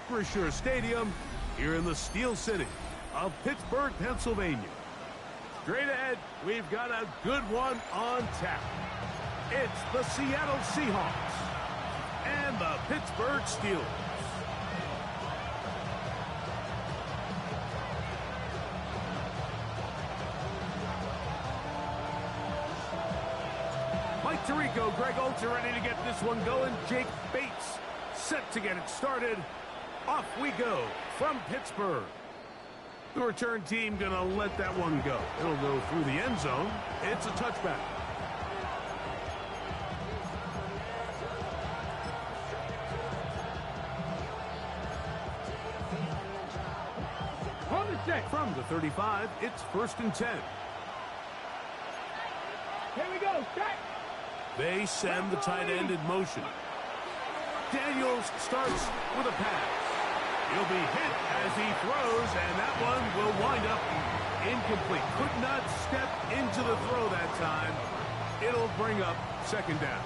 Acrisure Stadium here in the Steel City of Pittsburgh, Pennsylvania. Straight ahead, we've got a good one on tap. It's the Seattle Seahawks and the Pittsburgh Steelers. Mike Tirico, Greg Oltz are ready to get this one going. Jake Bates set to get it started. Off we go from Pittsburgh. The return team gonna let that one go. It'll go through the end zone. It's a touchback. On the set. From the 35, it's 1st and 10. Here we go. Set. They send the tight end in motion. Daniels starts with a pass. He'll be hit as he throws, and that one will wind up incomplete. Could not step into the throw that time. It'll bring up 2nd down.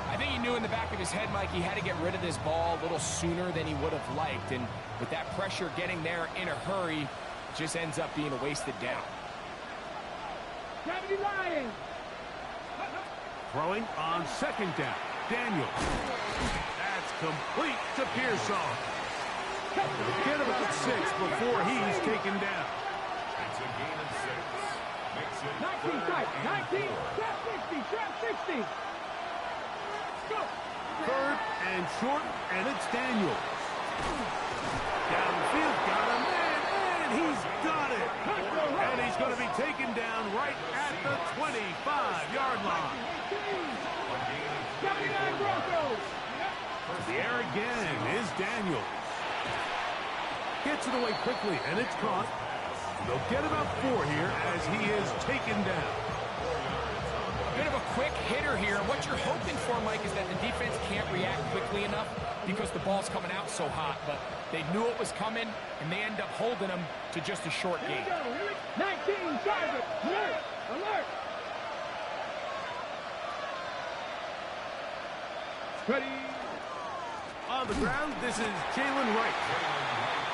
I think he knew in the back of his head, Mike, he had to get rid of this ball a little sooner than he would have liked. And with that pressure getting there in a hurry, it just ends up being a wasted down. Gravity Lions. Throwing on 2nd down. Daniels. That's complete to Pearsall. Get about 6 before he's taken down. It's a gain of 6. Makes it 19 tight. 19. Trap 60. Trap 60. Go. 3rd and short, and it's Daniels. Down the field, got him, and he's got it. And he's going to be taken down right at the 25-yard line. 79 Broncos. There again is Daniels. Gets it away quickly, and it's caught. They'll get about 4 here as he is taken down. A bit of a quick hitter here. What you're hoping for, Mike, is that the defense can't react quickly enough because the ball's coming out so hot. But they knew it was coming, and they end up holding them to just a short gain. 19 target. Alert. Alert. Ready. On the ground, this is Jalen Wright.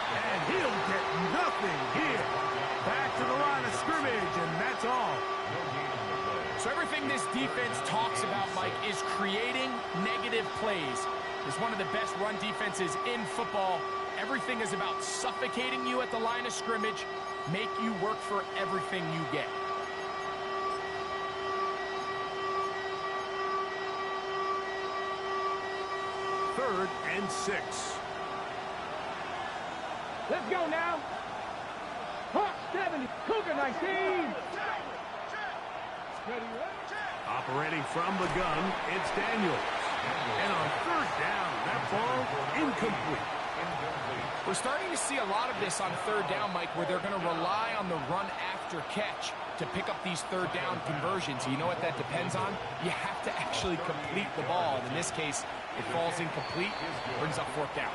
And he'll get nothing here. Back to the line of scrimmage, and that's all. So everything this defense talks about, Mike, is creating negative plays. It's one of the best run defenses in football. Everything is about suffocating you at the line of scrimmage, make you work for everything you get. Third and 6. Let's go now. Hawk 70. Cougar 19. Ready, Operating from the gun, it's Daniels. And on 3rd down, that ball incomplete. We're starting to see a lot of this on 3rd down, Mike, where they're going to rely on the run after catch to pick up these 3rd down conversions. You know what that depends on? You have to actually complete the ball. And in this case, it falls incomplete, brings up 4th down.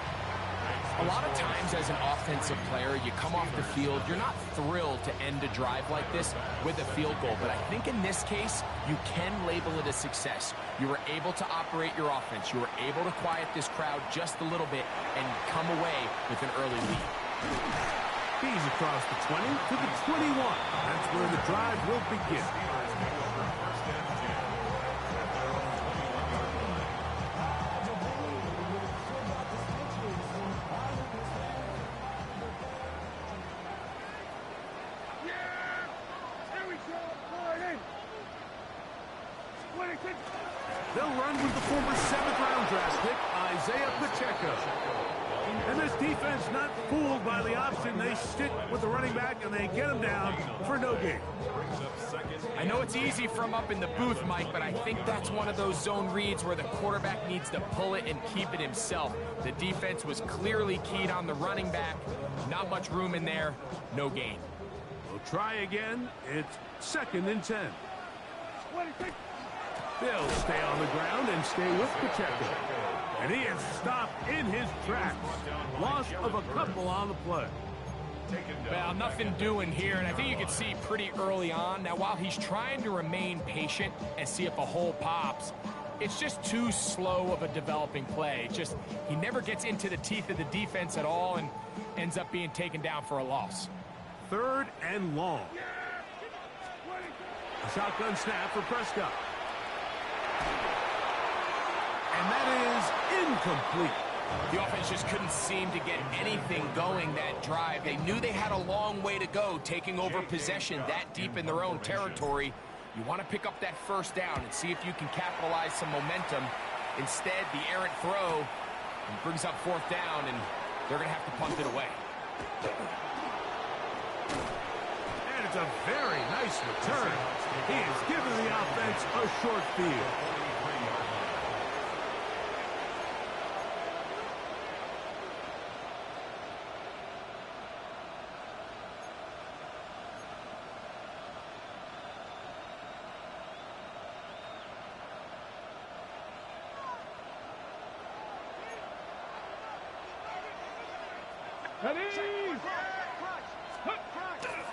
A lot of times as an offensive player, you come off the field, you're not thrilled to end a drive like this with a field goal. But I think in this case, you can label it a success. You were able to operate your offense. You were able to quiet this crowd just a little bit and come away with an early lead. He's across the 20 to the 21. That's where the drive will begin. They'll run with the former 7th-round draft pick, Isaiah Pacheco. And this defense not fooled by the option. They stick with the running back, and they get him down for no gain. I know it's easy from up in the booth, Mike, but I think that's one of those zone reads where the quarterback needs to pull it and keep it himself. The defense was clearly keyed on the running back. Not much room in there. No gain. We'll try again. It's 2nd and 10. They'll stay on the ground and stay with Pacheco. And he is stopped in his tracks. Loss of a couple on the play. Well, nothing doing here, and I think you can see pretty early on. Now, while he's trying to remain patient and see if a hole pops, It's just too slow of a developing play. He never gets into the teeth of the defense at all and ends up being taken down for a loss. 3rd and long. A shotgun snap for Prescott. And that is incomplete. The offense just couldn't seem to get anything going that drive. They knew they had a long way to go, taking over possession that deep in their own territory. You want to pick up that 1st down and see if you can capitalize some momentum. Instead, the errant throw brings up 4th down, and they're going to have to punt it away. And it's a very nice return. He has given the offense a short field.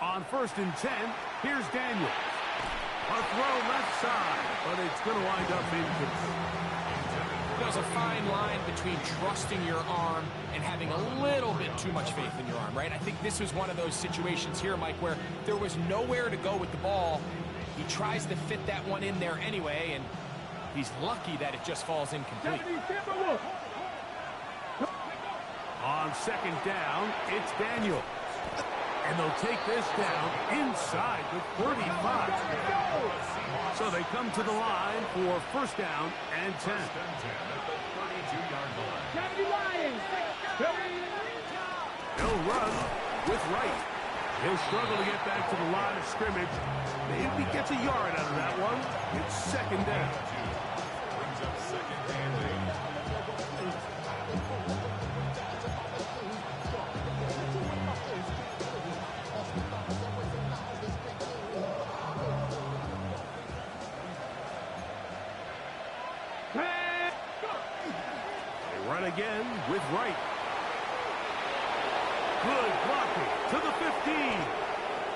On 1st and 10, here's Daniels. A throw left side, but it's going to wind up incomplete. There's a fine line between trusting your arm and having a little bit too much faith in your arm, right? I think this was one of those situations here, Mike, where there was nowhere to go with the ball. He tries to fit that one in there anyway, and he's lucky that it just falls incomplete. On 2nd down, it's Daniels. And they'll take this down inside the 35. So they come to the line for 1st down and 10. He'll run with Wright. He'll struggle to get back to the line of scrimmage. Maybe he gets a yard out of that one. It's 2nd down. Brings up 2nd and 8. Again with Wright. Good blocking to the 15.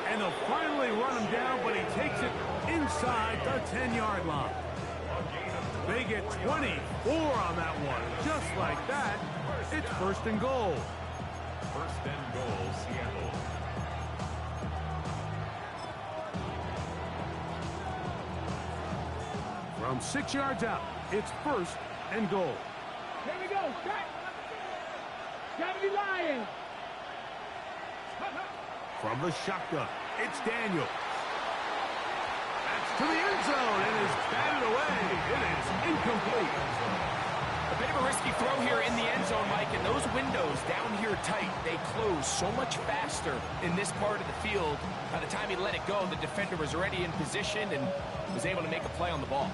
And they'll finally run him down, but he takes it inside the 10-yard line. They get 24 on that one. Just like that, it's 1st and goal. 1st and goal, Seattle. From 6 yards out, it's 1st and goal. Here we go. Gravity Lions. From the shotgun, it's Daniels. That's to the end zone and is batted away. It is incomplete. A bit of a risky throw here in the end zone, Mike, and those windows down here tight, they close so much faster in this part of the field. By the time he let it go, the defender was already in position and was able to make a play on the ball.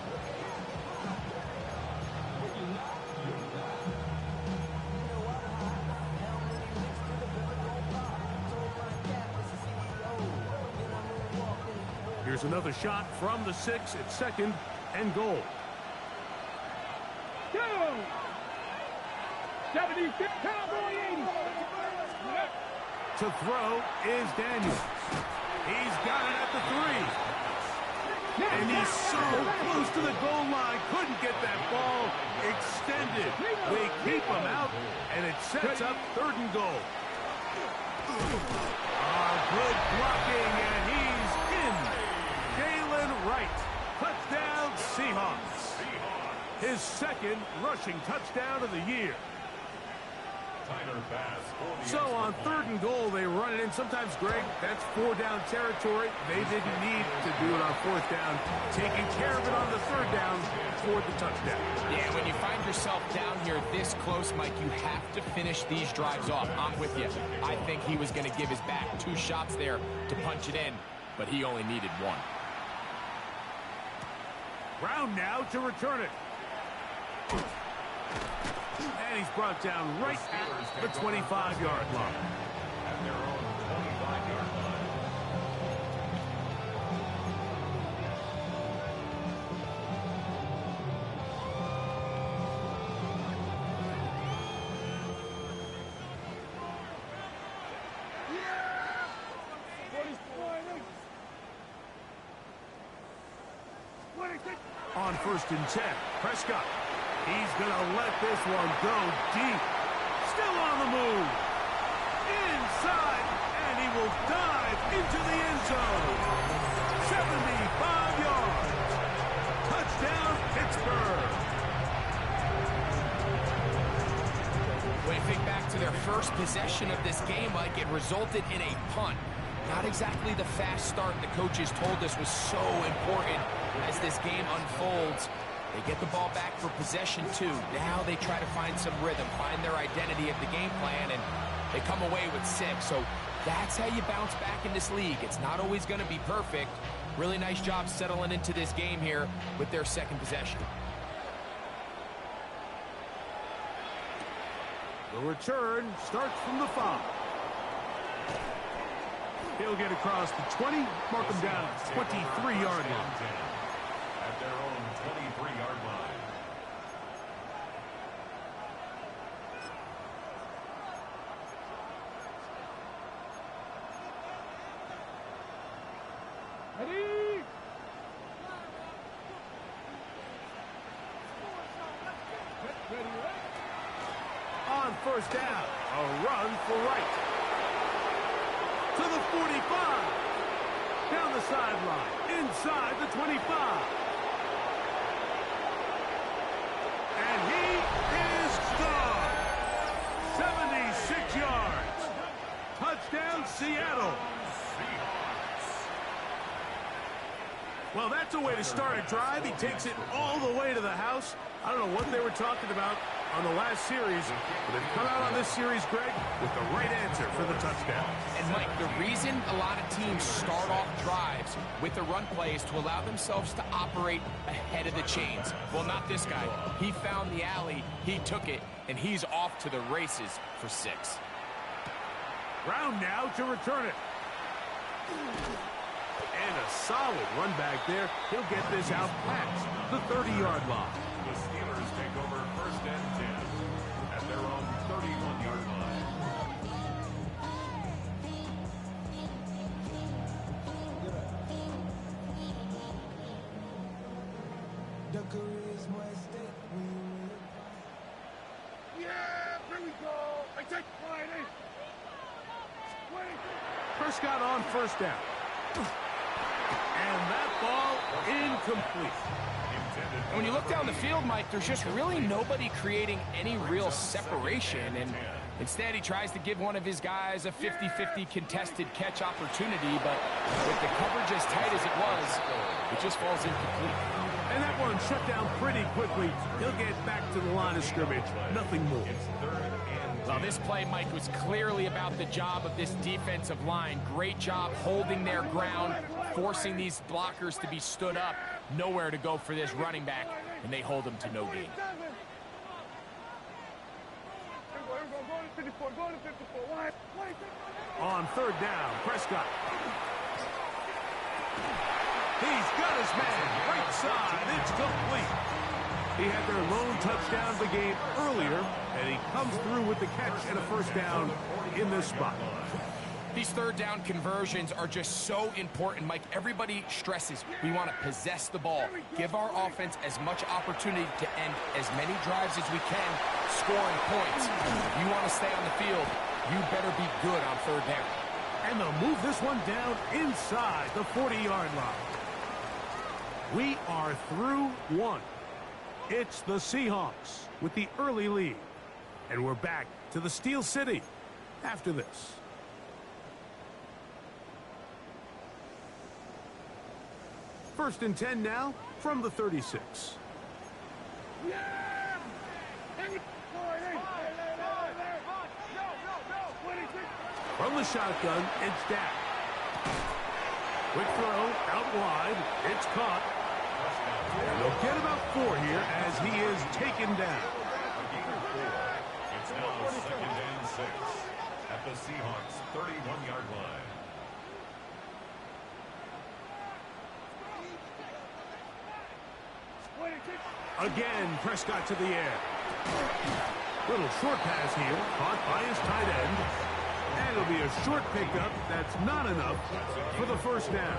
Here's another shot from the 6 at 2nd and goal. 76, Cowboy 80. To throw is Daniels. He's got it at the 3. And he's so close to the goal line, couldn't get that ball extended. They keep him out, and it sets up 3rd and goal. Good blocking, and he's in. Jalen Wright, touchdown Seahawks. His 2nd rushing touchdown of the year. So on 3rd and goal, they run it in. Sometimes, Greg, that's 4-down territory. They didn't need to do it on 4th down. Taking care of it on the 3rd down for the touchdown. Yeah, when you find yourself down here this close, Mike, you have to finish these drives off. I'm with you. I think he was going to give his back 2 shots there to punch it in, but he only needed 1. Brown now to return it. And he's brought down right at the 25-yard line. At their own 25-yard line. On first and 10. Prescott. He's going to let this one go deep. Still on the move. Inside, and he will dive into the end zone. 75 yards. Touchdown, Pittsburgh. When you think back to their first possession of this game, Mike, it resulted in a punt. Not exactly the fast start the coaches told us was so important as this game unfolds. They get the ball back for possession 2. Now they try to find some rhythm, find their identity of the game plan, and they come away with 6. So that's how you bounce back in this league. It's not always going to be perfect. Really nice job settling into this game here with their second possession. The return starts from the 5. He'll get across the 20, mark him down 23-yard line. At their own 23-yard line. Ready? On first down, a run for right. To the 45. Down the sideline, inside the 25. And he is gone. 76 yards. Touchdown, Seattle. Well, that's a way to start a drive. He takes it all the way to the house. I don't know what they were talking about on the last series, but they've come out on this series, Greg, with the right answer for the touchdown. And, Mike, the reason a lot of teams start off drives with the run play is to allow themselves to operate ahead of the chains. Well, not this guy. He found the alley, he took it, and he's off to the races for 6. Brown now to return it. And a solid run back there. He'll get this out past the 30-yard line. The Steelers take over first and 10 at their own 31-yard line. Yeah, here we go. I take Friday. Prescott on first down. And that ball incomplete. And when you look down the field, Mike, there's just really nobody creating any real separation. And instead, he tries to give one of his guys a 50-50 contested catch opportunity. But with the coverage as tight as it was, it just falls incomplete. And that one shut down pretty quickly. He'll get back to the line of scrimmage. Nothing more. Well, this play, Mike, was clearly about the job of this defensive line. Great job holding their ground, forcing these blockers to be stood up. Nowhere to go for this running back, and they hold him to no gain. On third down, Prescott. He's got his man right side. It's complete. He had their lone touchdown of the game earlier, and he comes through with the catch and a first down in this spot. These third down conversions are just so important, Mike. Everybody stresses we want to possess the ball, give our offense as much opportunity to end as many drives as we can, scoring points. If you want to stay on the field, you better be good on third down. And they'll move this one down inside the 40-yard line. We are through one. It's the Seahawks with the early lead. And we're back to the Steel City after this. First and 10 now from the 36. From the shotgun, it's Dak. Quick throw, out wide. It's caught. And they'll get about 4 here as he is taken down. It's now second and 6 at the Seahawks 31-yard line. Again, Prescott to the air. Little short pass here, caught by his tight end. And it'll be a short pickup. That's not enough for the first down.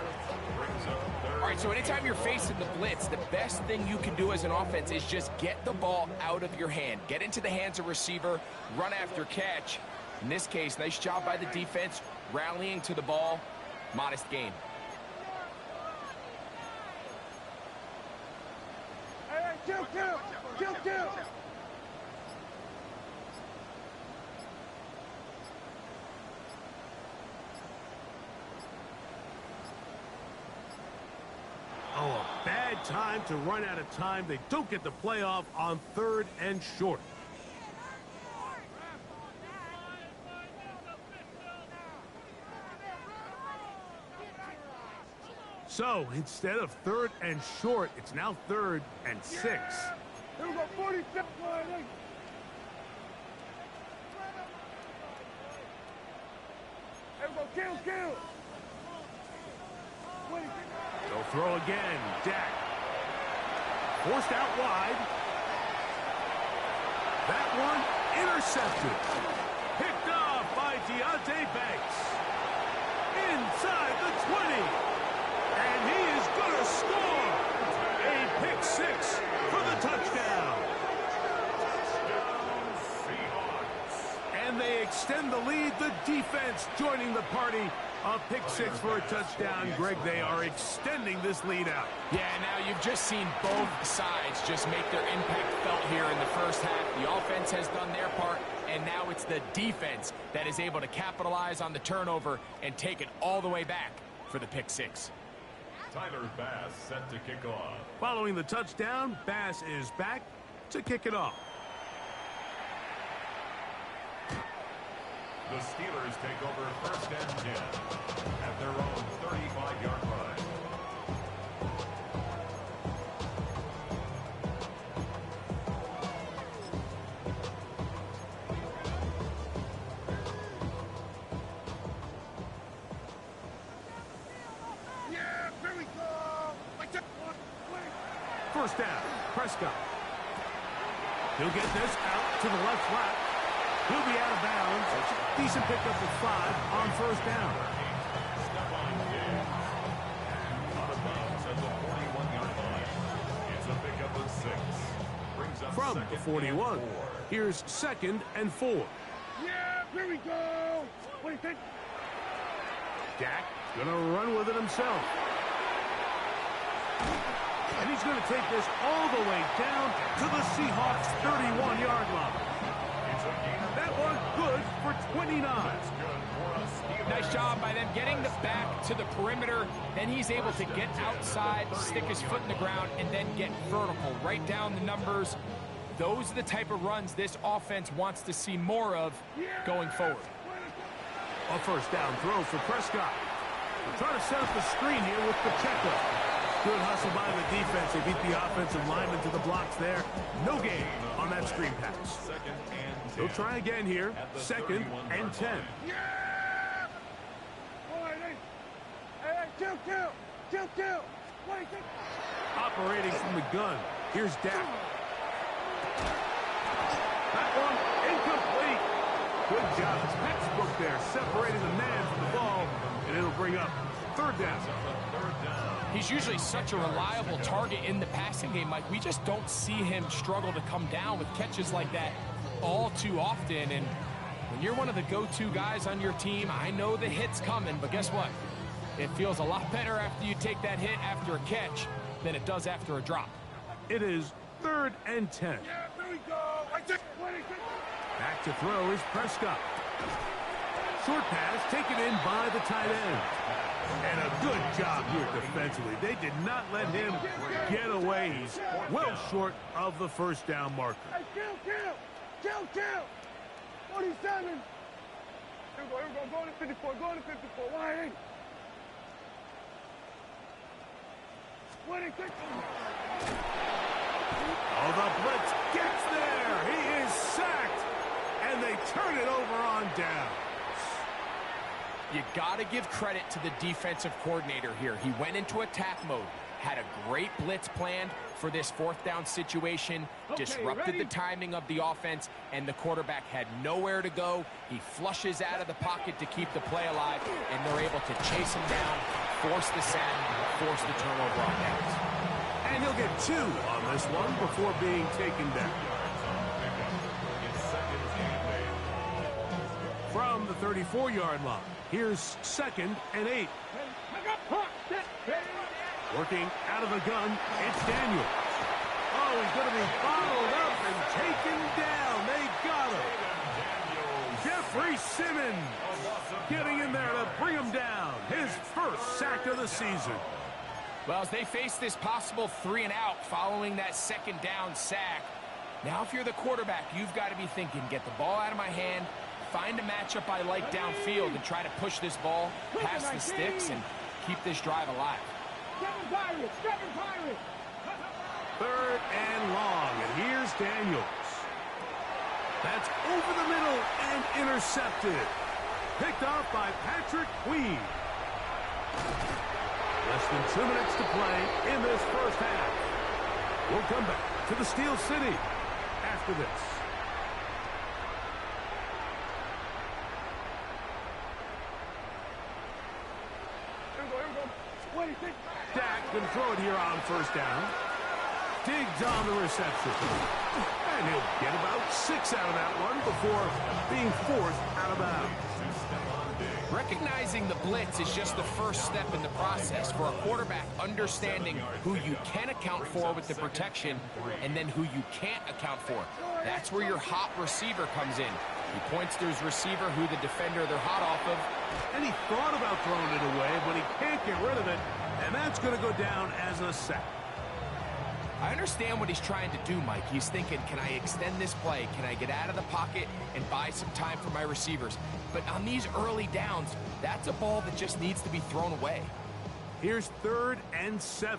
All right, so anytime you're facing the blitz, the best thing you can do as an offense is just get the ball out of your hand. Get into the hands of receiver, run after catch. In this case, nice job by the defense, rallying to the ball. Modest gain. Hey, kill. Oh, a bad time to run out of time. They don't get the playoff on 3rd and short. So, instead of 3rd and short, it's now 3rd and 6. Here we go, 47. Here we go, kill. They'll throw again. Dak. Forced out wide. That one intercepted. Picked off by Deonte Banks. Inside the 20. And he is going to score. A pick 6 for the touchdown. And they extend the lead. The defense joining the party. A pick 6 for a touchdown. Greg, they are extending this lead out. Yeah, now you've just seen both sides just make their impact felt here in the first half. The offense has done their part, and now it's the defense that is able to capitalize on the turnover and take it all the way back for the pick 6. Tyler Bass set to kick off. Following the touchdown, Bass is back to kick it off. The Steelers take over 1st and 10 at their own 35-yard line. Yeah, here we go. First down, Prescott. He'll get this out to the left flat. He'll be out of bounds. Decent pickup of 5 on first down. Stephon Diggs out of bounds at the 41-yard line. It's a pickup of 6. Brings up From the 41, and 4. here's 2nd and 4. Yeah, here we go. What do you think? Dak is going to run with it himself. And he's going to take this all the way down to the Seahawks' 31-yard line. That one good for 29. Nice job by them getting the back to the perimeter. Then he's able to get outside, stick his foot in the ground, and then get vertical. Right down the numbers. Those are the type of runs this offense wants to see more of going forward. A first down throw for Prescott. They're trying to set up the screen here with Pacheco. Good hustle by the defense. They beat the offensive lineman to the blocks there. No gain on that screen pass. They'll try again here. 2nd and 10. Yeah! All right, hey, kill. What do you think? Operating from the gun. Here's Dak. That one incomplete. Good job. It's textbook there, separating the man from the ball, and it'll bring up 3rd down. He's usually such a reliable target in the passing game, Mike. We just don't see him struggle to come down with catches like that all too often. And when you're one of the go-to guys on your team, I know the hit's coming, but guess what? It feels a lot better after you take that hit after a catch than it does after a drop. It is 3rd and 10. Yeah, here we go. Back to throw is Prescott. Short pass taken in by the tight end. And a good job here defensively. They did not let him get away. He's well short of the first down marker. Hey, kill. 47. Here we go. Go to 54. Why? What do you think? Oh, the blitz gets there. He is sacked. And they turn it over on down. You got to give credit to the defensive coordinator here. He went into attack mode, had a great blitz planned for this fourth down situation, disrupted the timing of the offense, and the quarterback had nowhere to go. He flushes out of the pocket to keep the play alive, and they're able to chase him down, force the sack, force the turnover on downs. And he'll get 2 on this one before being taken down. From the 34-yard line, here's 2nd and 8. Working out of the gun, it's Daniel. Oh, he's going to be bottled up and taken down. They got him. Jeffrey Simmons getting in there to bring him down. His first sack of the season. Well, as they face this possible 3 and out following that 2nd down sack, now if you're the quarterback, you've got to be thinking, get the ball out of my hand, find a matchup I like downfield, and try to push this ball past the sticks and keep this drive alive. 3rd and long, and here's Daniels. That's over the middle and intercepted. Picked off by Patrick Queen. Less than 2 minutes to play in this first half. We'll come back to the Steel City after this. Dak can throw it here on first down. Digs on the reception. And he'll get about 6 out of that one before being forced out of bounds. Recognizing the blitz is just the first step in the process for a quarterback, understanding who you can account for with the protection and then who you can't account for. That's where your hot receiver comes in. He points to his receiver who the defender they're hot off of. And he thought about throwing it away, but he can't get rid of it, and that's going to go down as a sack. I understand what he's trying to do, Mike. He's thinking, can I extend this play? Can I get out of the pocket and buy some time for my receivers? But on these early downs, that's a ball that just needs to be thrown away. Here's 3rd and 7.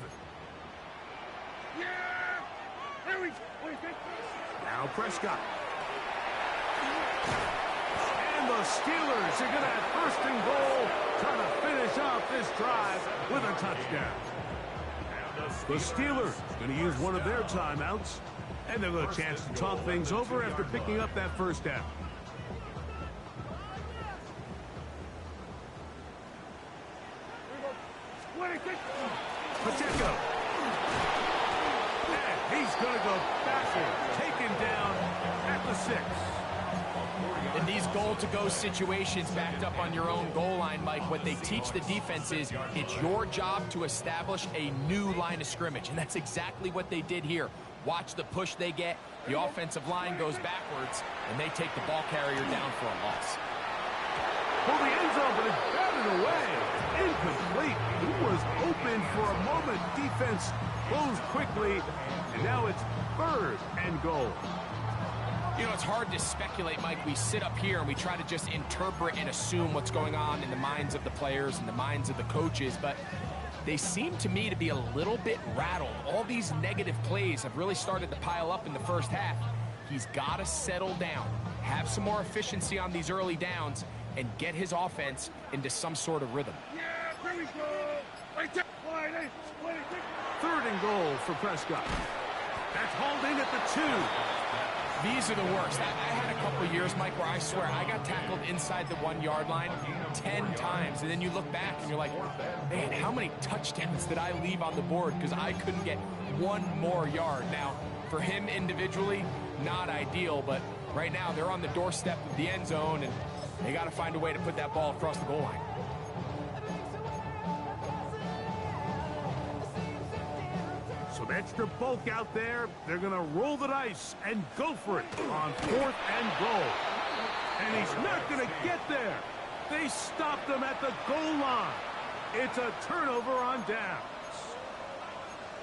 Now Prescott. And the Steelers are going to have 1st and goal, trying to finish off this drive with a touchdown. The Steelers going to use one of their timeouts, and they'll have a chance to talk things over after picking up that 1st down. Pacheco. And he's going to go backward, taken down at the 6. In these goal-to-go situations backed up on your own goal line, Mike, what they teach the defense is it's your job to establish a new line of scrimmage, and that's exactly what they did here. Watch the push they get. The offensive line goes backwards, and they take the ball carrier down for a loss. Well, the end zone, but it's batted away. Incomplete. He was open for a moment. Defense closed quickly, and now it's 3rd and goal. You know, it's hard to speculate, Mike. We sit up here and we try to just interpret and assume what's going on in the minds of the players and the minds of the coaches, but they seem to me to be a little bit rattled. All these negative plays have really started to pile up in the first half. He's got to settle down, have some more efficiency on these early downs, and get his offense into some sort of rhythm. 3rd and goal for Prescott. That's hauled in at the 2. These are the worst. I had a couple of years, Mike, where I swear I got tackled inside the 1-yard line 10 times. And then you look back and you're like, man, how many touchdowns did I leave on the board because I couldn't get 1 more yard? Now, for him individually, not ideal, but right now they're on the doorstep of the end zone, and they got to find a way to put that ball across the goal line. Some extra bulk out there. They're going to roll the dice and go for it on 4th and goal. And he's not going to get there. They stopped him at the goal line. It's a turnover on downs.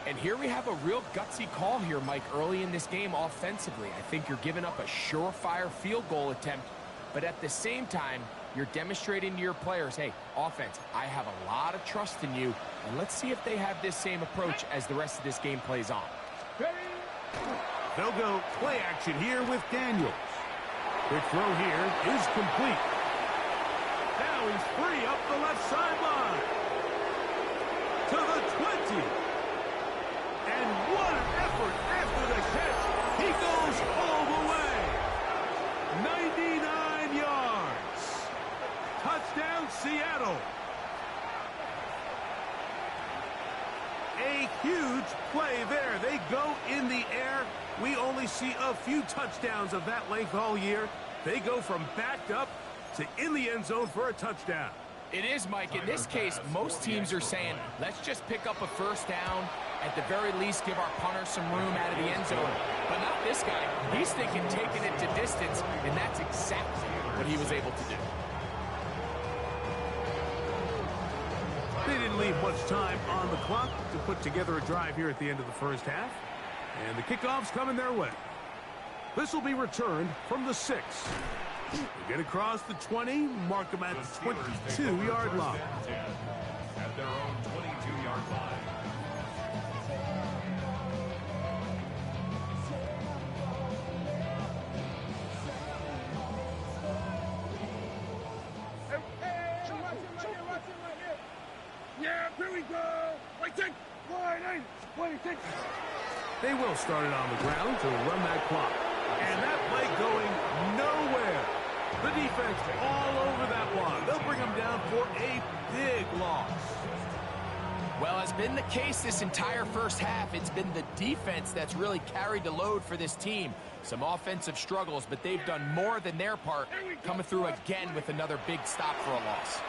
And here we have a real gutsy call here, Mike, early in this game offensively. I think you're giving up a surefire field goal attempt, but at the same time, you're demonstrating to your players, hey, offense, I have a lot of trust in you, and let's see if they have this same approach as the rest of this game plays on. They'll go play action here with Daniels. Quick throw here is complete. Now he's free up the left sideline. To the 20. And what an effort after the catch. He goes all the way. 99 yards. Touchdown, Seattle. A huge play there. They go in the air. We only see a few touchdowns of that length all year. They go from backed up to in the end zone for a touchdown. It is, Mike. In this case, most teams are saying, let's just pick up a first down. At the very least, give our punter some room out of the end zone. But not this guy. He's thinking taking it to distance, and that's exactly what he was able to do. They didn't leave much time on the clock to put together a drive here at the end of the first half. And the kickoff's coming their way. This will be returned from the 6. They get across the 20, mark them at the 22-yard line. At their own 22-yard line. Yeah, here we go. Waiting. Wide 26. They will start it on the ground to run that clock. And that play going nowhere. The defense all over that one. They'll bring them down for a big loss. Well, as been the case this entire first half, it's been the defense that's really carried the load for this team. Some offensive struggles, but they've done more than their part, coming through again with another big stop for a loss.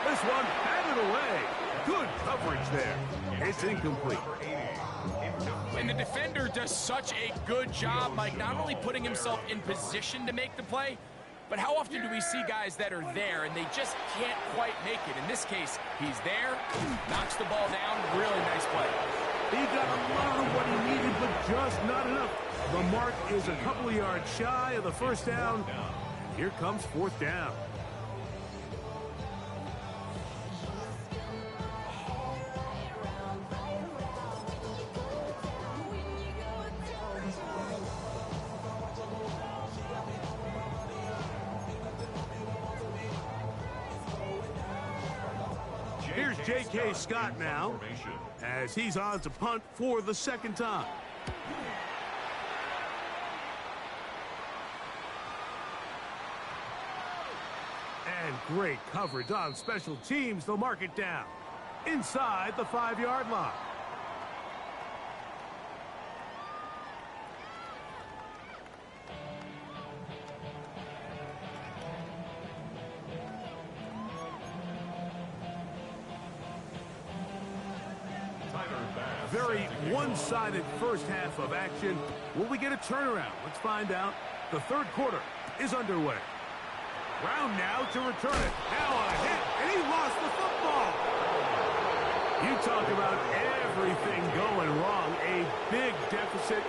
This one batted away. Good coverage there. It's incomplete. And the defender does such a good job, Mike, not only putting himself in position to make the play, but how often do we see guys that are there and they just can't quite make it? In this case, he's there, knocks the ball down, really nice play. He got a lot of what he needed, but just not enough. The mark is a couple of yards shy of the first down. Here comes fourth down. Here's J.K. Scott now, as he's on to punt for the second time. And great coverage on special teams. They'll mark it down inside the 5-yard line. Very one-sided first half of action. Will we get a turnaround? Let's find out. The third quarter is underway. Brown now to return it. Now on a hit, and he lost the football. You talk about everything going wrong. A big deficit.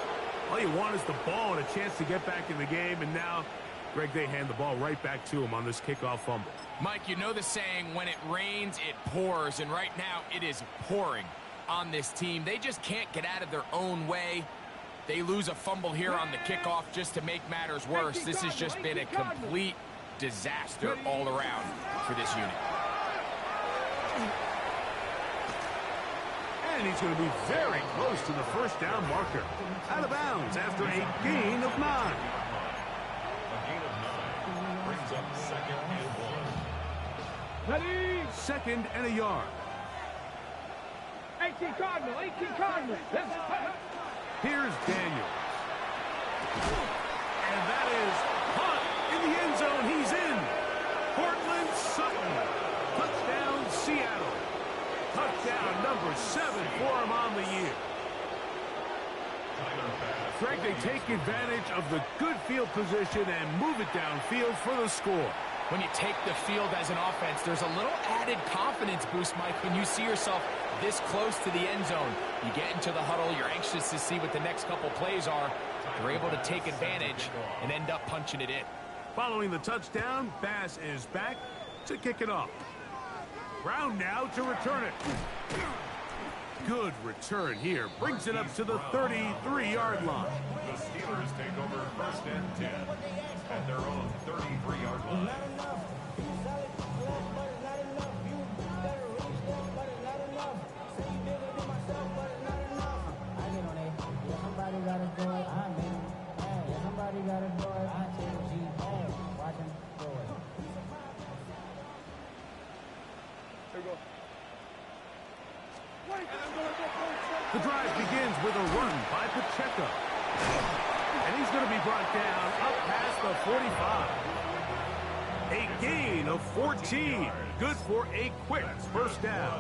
All you want is the ball and a chance to get back in the game, and now, Greg, they hand the ball right back to him on this kickoff fumble. Mike, you know the saying, when it rains, it pours, and right now it is pouring on this team. They just can't get out of their own way. They lose a fumble here on the kickoff just to make matters worse. This has just been a complete disaster all around for this unit. And he's going to be very close to the first down marker. Out of bounds after a gain of 9. A gain of 9 brings up 2nd and 1. Ready. 2nd and a yard. 18 Cardinal. Here's Daniels. And that is punt in the end zone. He's in. Portland Sutton. Touchdown, Seattle. Touchdown number 7 for him on the year. Greg, they take advantage of the good field position and move it downfield for the score. When you take the field as an offense, there's a little added confidence boost, Mike, when you see yourself this close to the end zone. You get into the huddle, you're anxious to see what the next couple plays are. You're able to take advantage and end up punching it in. Following the touchdown, Bass is back to kick it off. Brown now to return it. Good return here. Brings it up to the 33-yard line. The Steelers take over 1st and 10 at their own 33-yard line. The drive begins with a run by Pacheco. And he's going to be brought down up past the 45. A gain of 14. Good for a quick first down.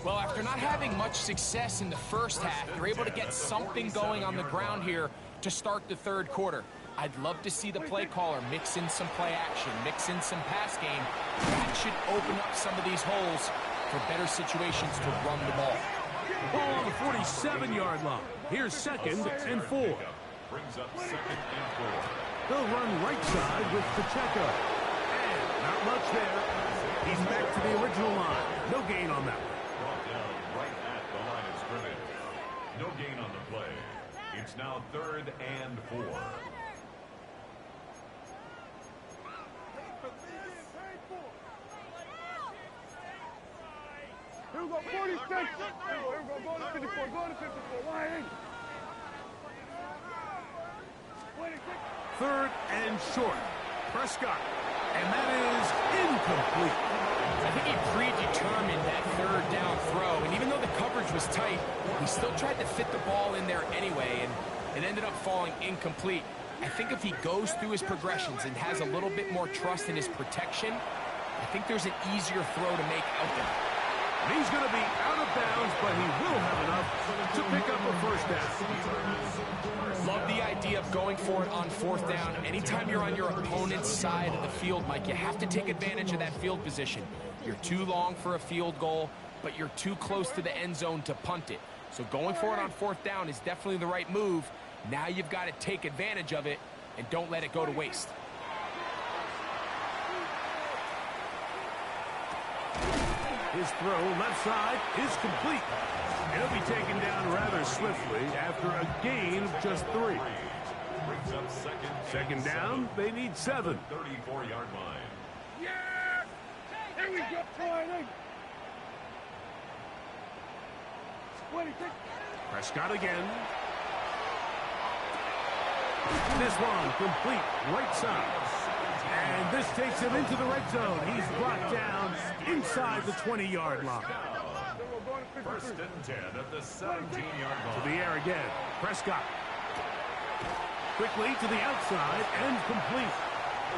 Well, after not having much success in the first half, they're able to get something going on the ground here to start the third quarter. I'd love to see the play caller mix in some play action, mix in some pass game. That should open up some of these holes for better situations to run the ball. Ball on the 47-yard line. Here's 2nd and 4. Brings up 2nd and 4. They'll run right side with Pacheco. And not much there. He's back to the original line. No gain on that one. Brought down right at the line of scrimmage. No gain on the play. It's now 3rd and 4. Here we go, 46. Here we go, go to 54, go to 54. Why ain't? 3rd and short. Prescott. And that is incomplete. I think he predetermined that 3rd down throw, and even though the coverage was tight, he still tried to fit the ball in there anyway, and it ended up falling incomplete. I think if he goes through his progressions and has a little bit more trust in his protection, I think there's an easier throw to make out there. And he's going to be out of bounds, but he will have enough to pick up a first down. Love the idea of going for it on 4th down. Anytime you're on your opponent's side of the field, Mike, you have to take advantage of that field position. You're too long for a field goal, but you're too close to the end zone to punt it. So going for it on 4th down is definitely the right move. Now you've got to take advantage of it and don't let it go to waste. His throw left side is complete. He'll be taken down rather swiftly after a gain of just 3. Brings up 2nd down, they need 7. 34-yard line. Yeah! Here we go, Friday. 26. Prescott again. This one complete right side. And this takes him into the red zone. He's brought down inside the 20-yard line. 1st and 10 at the 17-yard line. To the air again. Prescott. Quickly to the outside and complete.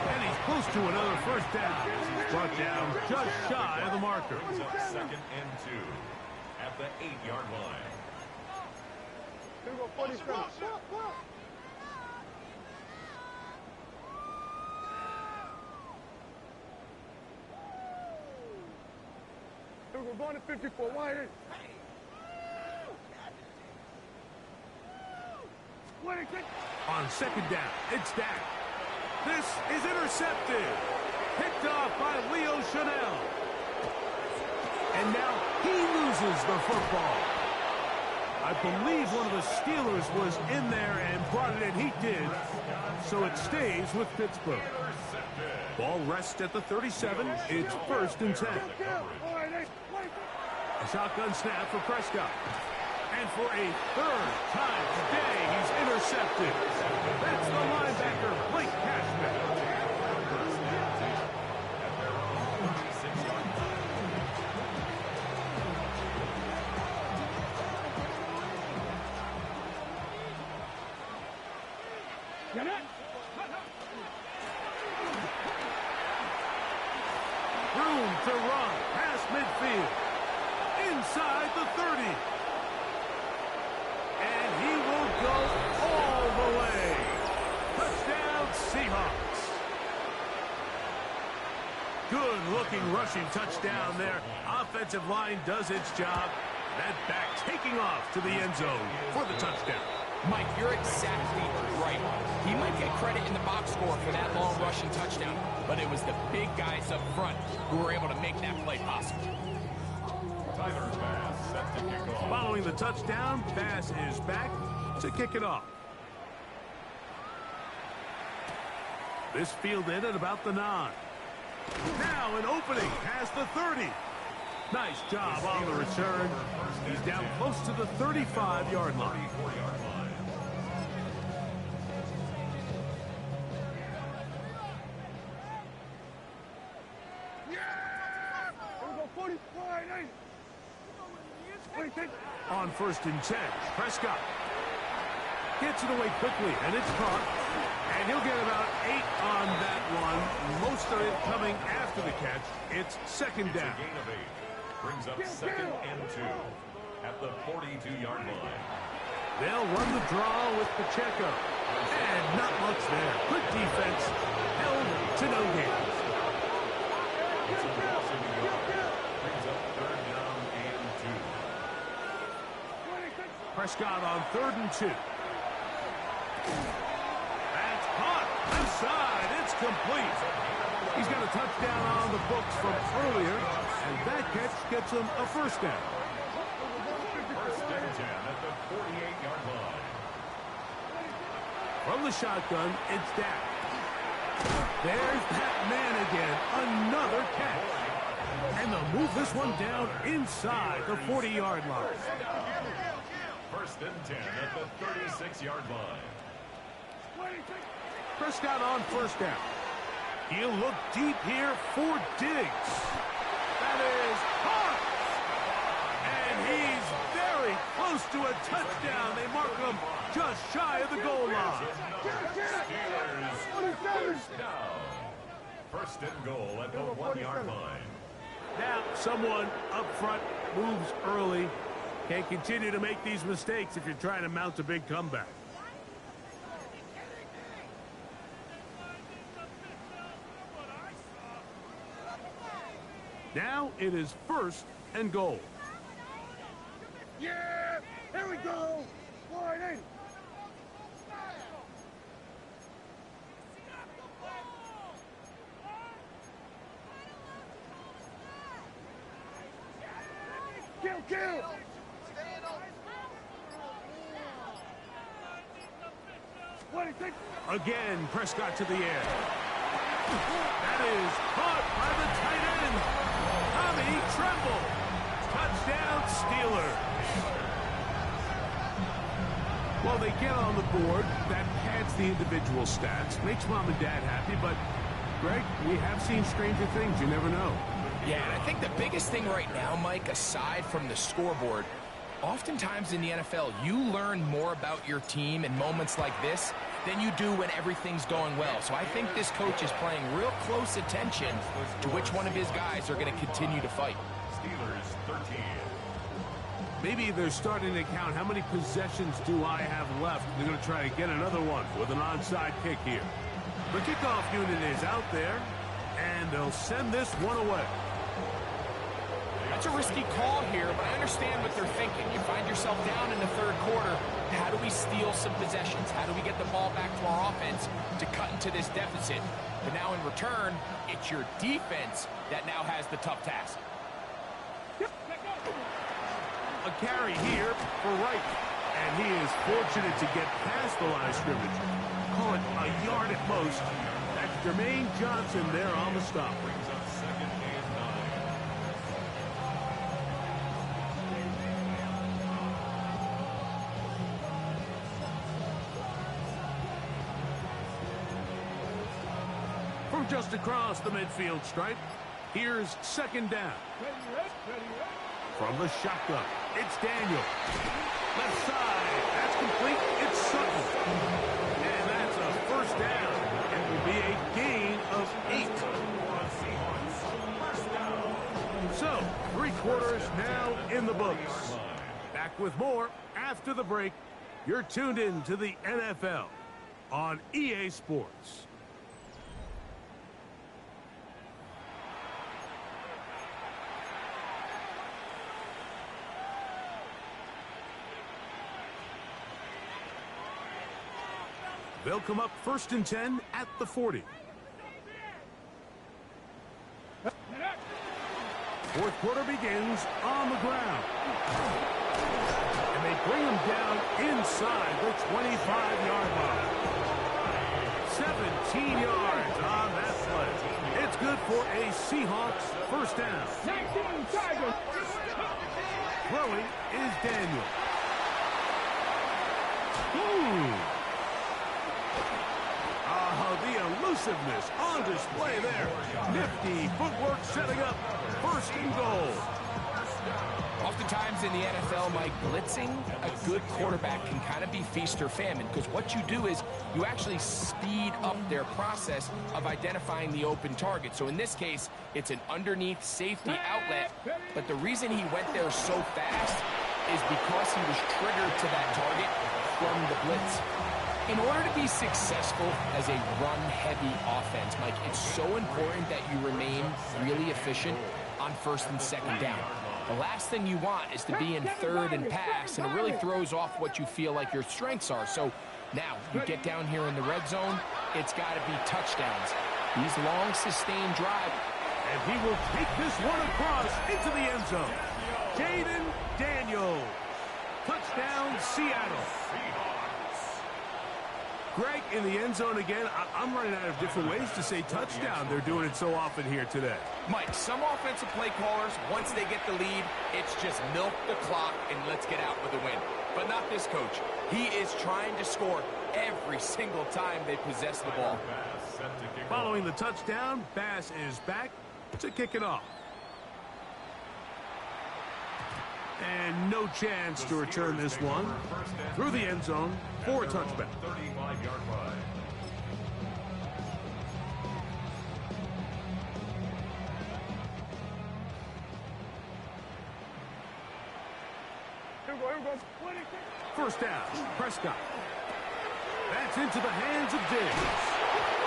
And he's close to another first down. He's brought down just shy of the marker. Brings up 2nd and 2 at the 8-yard line. Here we go, 47. We're going to 54. Why ain't? 26. On 2nd down, it's Dak. This is intercepted. Picked off by Leo Chanel. And now he loses the football. I believe one of the Steelers was in there and brought it in. He did. So it stays with Pittsburgh. Ball rests at the 37. It's 1st and 10. A shotgun snap for Prescott. And for a 3rd time today, he's intercepted. That's the linebacker, Blake Cashman. Room to run past midfield. Inside the 30. And he will go all the way. Touchdown, Seahawks. Good-looking rushing touchdown there. Offensive line does its job. That back taking off to the end zone for the touchdown. Mike, you're exactly right. He might get credit in the box score for that long rushing touchdown, but it was the big guys up front who were able to make that play possible. Tyler's pass set to kick off. Following the touchdown, pass is back to kick it off. This fielded at about the 9. Now an opening past the 30. Nice job on the return. He's down close to the 35-yard line. On 1st and 10, Prescott gets it away quickly, and it's caught. And he'll get about 8 on that one. Most of it coming after the catch. It's 2nd down. Gain of 8. Brings up 2nd and 2 at the 42-yard line. They'll run the draw with Pacheco. And not much there. Good defense. Held to no gain. It's a loss of a yard. Brings up 3rd down and 2. Prescott on 3rd and 2. That's caught. Left side. It's complete. He's got a touchdown on the books from earlier, and that catch gets him a 1st down. 1st and 10 at the 48-yard line. From the shotgun, it's Dak. There's that man again. Another catch. And they'll move this one down inside the 40-yard line. 1st and 10 at the 36-yard line. Prescott on 1st down. He'll look deep here for Diggs. That is caught. And he's very close to a touchdown. They mark him just shy of the goal line. Steelers down. 1st and goal at the 1-yard line. Now someone up front moves early. Can't continue to make these mistakes if you're trying to mount a big comeback. Now it is 1st and goal. Yeah! Here we go! Wide in! Kill! Again, Prescott to the air. That is caught by the tight end, Tommy Tremble. Touchdown, Steelers. Well, they get on the board. That pads the individual stats. Makes mom and dad happy, but, Greg, we have seen stranger things. You never know. Yeah, and I think the biggest thing right now, Mike, aside from the scoreboard, oftentimes in the NFL, you learn more about your team in moments like this than you do when everything's going well. So I think this coach is paying real close attention to which one of his guys are going to continue to fight. Steelers 13. Maybe they're starting to count how many possessions do I have left. They're going to try to get another one with an onside kick here. The kickoff unit is out there, and they'll send this one away. That's a risky call here, but I understand what they're thinking. You find yourself down in the 3rd quarter. How do we steal some possessions? How do we get the ball back to our offense to cut into this deficit? But now in return, it's your defense that now has the tough task. A carry here for Wright, and he is fortunate to get past the line of scrimmage. Call it a yard at most. That's Jermaine Johnson there on the stop. Brings up 2nd and 9. From just across the midfield stripe, here's 2nd down. From the shotgun, it's Daniel. Left side, that's complete. It's Sutton. And that's a 1st down. It will be a gain of 8. So, 3 quarters now in the books. Back with more after the break. You're tuned in to the NFL on EA Sports. They'll come up 1st and 10 at the 40. 4th quarter begins on the ground. And they bring him down inside the 25-yard line. 17 yards on that play. It's good for a Seahawks 1st down. Throwing is Daniel. The elusiveness on display there. Nifty footwork setting up 1st and goal. Oftentimes in the NFL, Mike, blitzing a good quarterback can kind of be feast or famine, because what you do is you actually speed up their process of identifying the open target. So in this case, it's an underneath safety outlet, but the reason he went there so fast is because he was triggered to that target from the blitz. In order to be successful as a run-heavy offense, Mike, it's so important that you remain really efficient on first and second down. The last thing you want is to be in third and pass, and it really throws off what you feel like your strengths are. So now you get down here in the red zone, it's got to be touchdowns. These long, sustained drives. And he will take this one across into the end zone. Jaden Daniels. Touchdown, Seattle. Greg, in the end zone again. I'm running out of different ways to say touchdown. They're doing it so often here today. Mike, some offensive play callers, once they get the lead, it's just milk the clock and let's get out with a win. But not this coach. He is trying to score every single time they possess the ball. Following the touchdown, Bass is back to kick it off. And no chance to return this one through the end zone for a touchback. 35-yard line. First down, Prescott. That's into the hands of Diggs.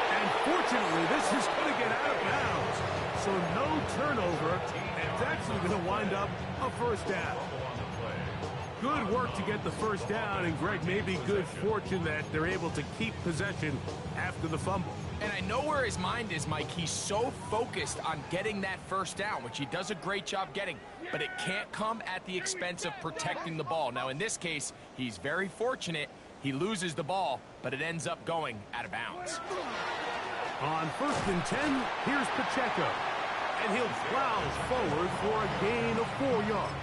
And fortunately, this is going to get out of bounds. So no turnover, and it's actually going to wind up a first down. Good work to get the first down, and Greg, maybe good fortune that they're able to keep possession after the fumble. And I know where his mind is, Mike. He's so focused on getting that first down, which he does a great job getting, but it can't come at the expense of protecting the ball. Now, in this case, he's very fortunate. He loses the ball, but it ends up going out of bounds. On first and 10, here's Pacheco. And he'll plow forward for a gain of 4 yards.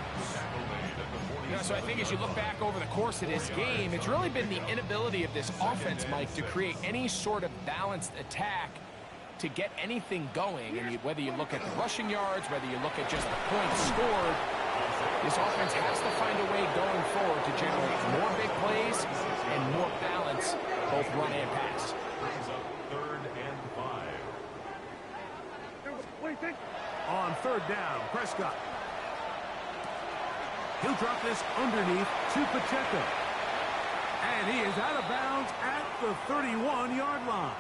So I think as you look back over the course of this game, it's really been the inability of this offense, Mike, to create any sort of balanced attack to get anything going. And whether you look at the rushing yards, whether you look at just the points scored, this offense has to find a way going forward to generate more big plays and more balance, both run and pass. Third and 5. On third down, Prescott. He'll drop this underneath to Pacheco. And he is out of bounds at the 31-yard line.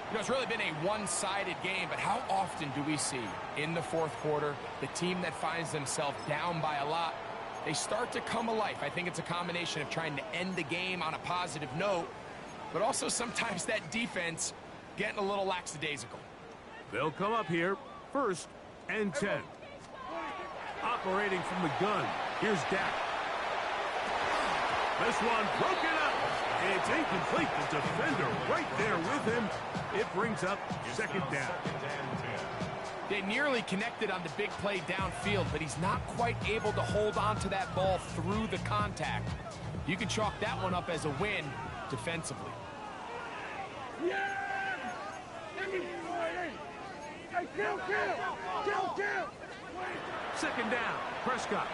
You know, it's really been a one-sided game, but how often do we see in the fourth quarter the team that finds themselves down by a lot, they start to come alive? I think it's a combination of trying to end the game on a positive note, but also sometimes that defense getting a little lackadaisical. They'll come up here, first and 10. Operating from the gun, here's Dak. This one broken up. It's incomplete. The defender right there with him. It brings up second down. They nearly connected on the big play downfield, but he's not quite able to hold on to that ball through the contact. You can chalk that one up as a win defensively. Yeah! Hey, kill! Second down, Prescott.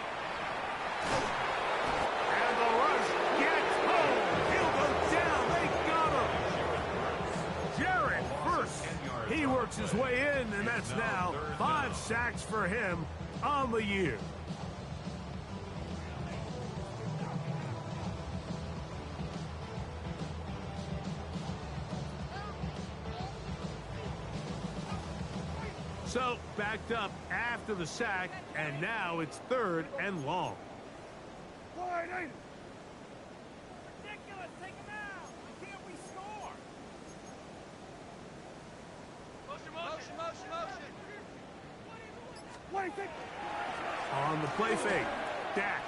And the rush gets home. He'll go down. They got him. Jared first. He works his way in, and that's now 5 sacks for him on the year. So, backed up after the sack, and now it's third and long. Ridiculous! Take him out! Why can't we score? Motion! On the play fake, Dak.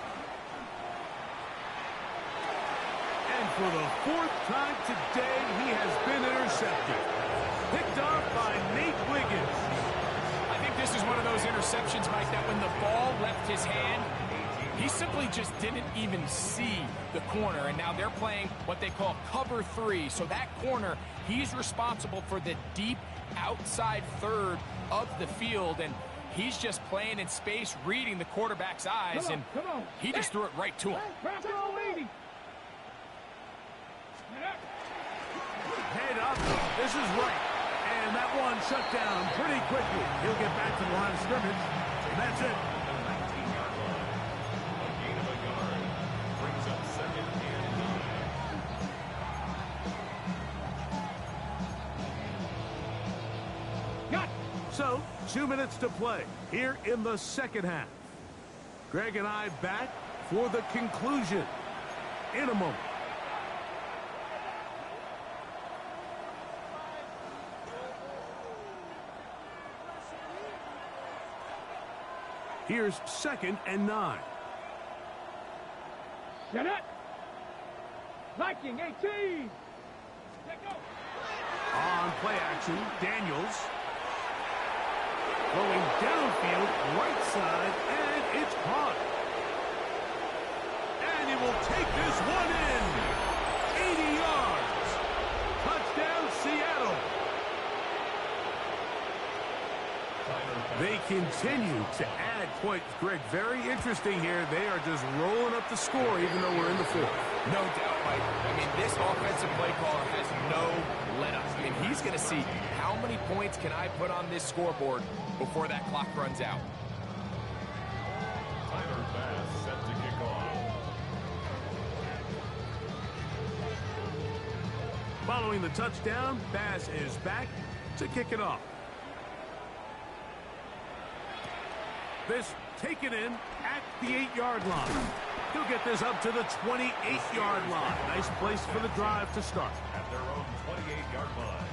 And for the 4th time today, he has been intercepted. Picked off by Nate Wiggins. This is one of those interceptions, Mike, that when the ball left his hand, he simply just didn't even see the corner. And now they're playing what they call cover 3. So that corner, he's responsible for the deep outside third of the field. And He's just playing in space, reading the quarterback's eyes, and he just threw it right to him. Head up. This is right. And that one shut down pretty quickly. He'll get back to the line of scrimmage. And that's it. So, 2 minutes to play here in the second half. Greg and I back for the conclusion in a moment. Here's 2nd and 9. Get it. Viking 18. On play action, Daniels. Going downfield, right side, and it's caught. And he will take this one in. 80 yards. Touchdown, Seattle. They continue to add points. Greg, very interesting here. They are just rolling up the score even though we're in the fourth. No doubt, Mike. I mean, this offensive play caller has no let-up. I mean, he's going to see how many points can I put on this scoreboard before that clock runs out. Tyler Bass set to kick off. Following the touchdown, Bass is back to kick it off. This taken in at the 8-yard line. He'll get this up to the 28-yard line. Nice place for the drive to start. At their own 28-yard line.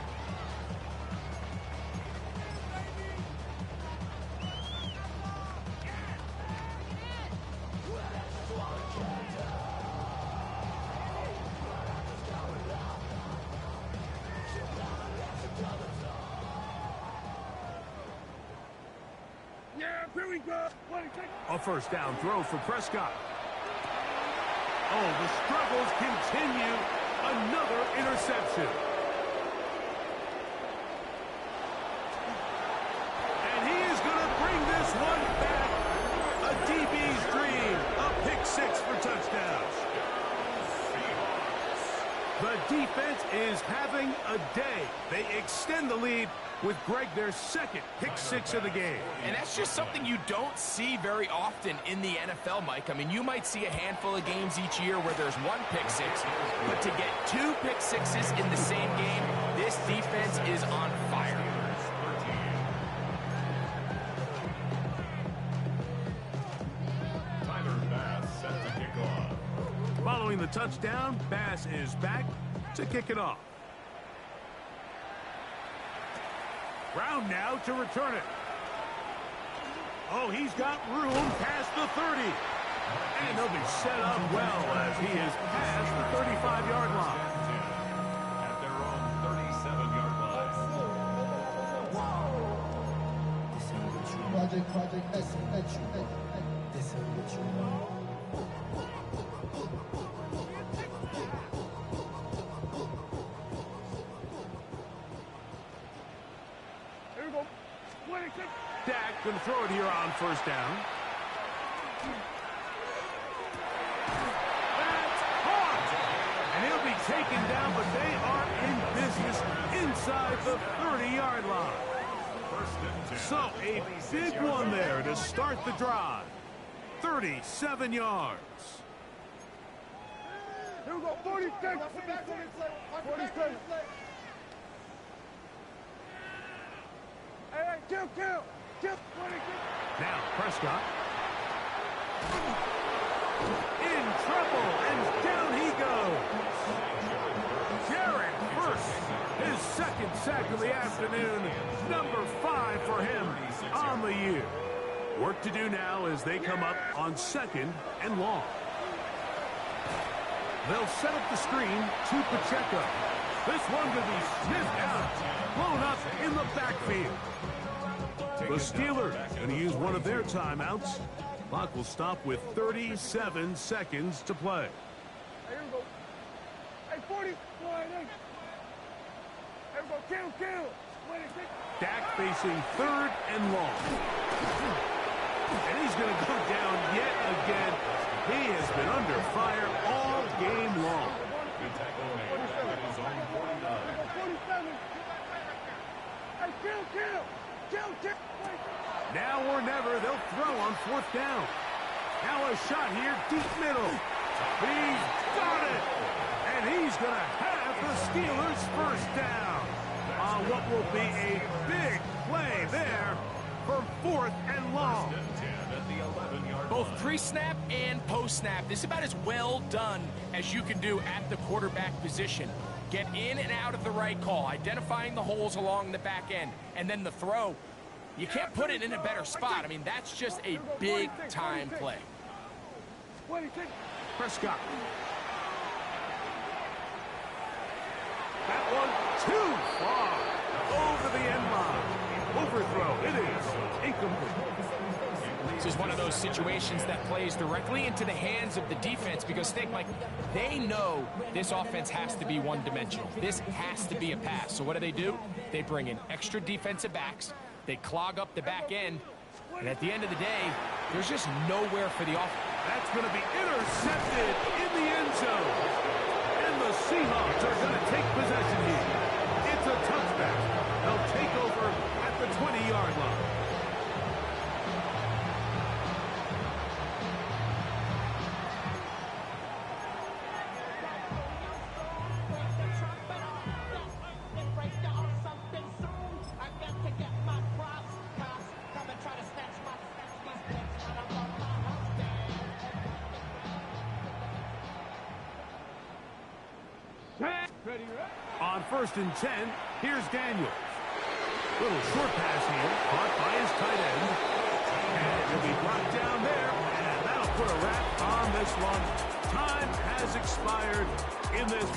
A first down throw for Prescott. Oh, the struggles continue. Another interception. And he is going to bring this one back. A DB's dream. A pick six for touchdowns. The defense is having a day. They extend the lead with Greg their second pick six of the game. And that's just something you don't see very often in the NFL, Mike. I mean, you might see a handful of games each year where there's one pick six, but to get 2 pick sixes in the same game, this defense is on fire. Tyler Bass set to kick off. Following the touchdown, Bass is back to kick it off. Brown now to return it. Oh, he's got room past the 30. And he'll be set up well as he is past the 35-yard line. At their own 37-yard line. Project this is what you want. Dak going to throw it here on first down. That's caught! And he'll be taken down, but they are in business inside the 30-yard line. So a big one there to start the drive. 37 yards. Here we go, 46. 46. Hey, kill. Now Prescott. In trouble, and down he goes. Jared first, his second sack of the afternoon. Number 5 for him on the year. Work to do now as they come up on 2nd and long. They'll set up the screen to Pacheco. This one could be sniffed out, blown up in the backfield. The Steelers going to use one of their timeouts. Clock will stop with 37 seconds to play. Here we go. Hey, 40. Here we go, kill. 26. Dak facing 3rd and long. And he's going to go down yet again. He has been under fire all game long. The tackle made back at his own 49. 47. Hey, kill. Now or never, they'll throw on fourth down. Now a shot here, deep middle. He's got it. And he's going to have the Steelers first down. On what will be a big play there for fourth and long. First and 10 at the 11-yard Both line. pre-snap and post-snap. This is about as well done as you can do at the quarterback position. Get in and out of the right call, identifying the holes along the back end, and then the throw. You can't put it in a better spot. I mean, that's just a big-time play. 26. Prescott. That one too far. Over the end line. Overthrow. It is incomplete. This is one of those situations that plays directly into the hands of the defense because think, like, they know this offense has to be one-dimensional. This has to be a pass. So what do? They bring in extra defensive backs. They clog up the back end. And at the end of the day, there's just nowhere for the offense. That's going to be intercepted in the end zone. And the Seahawks are going to take possession here. It's a touchback. They'll take over at the 20-yard line. On first and 10, here's Daniels. Little short pass here, caught by his tight end. And he'll be brought down there, and that'll put a wrap on this one. Time has expired in this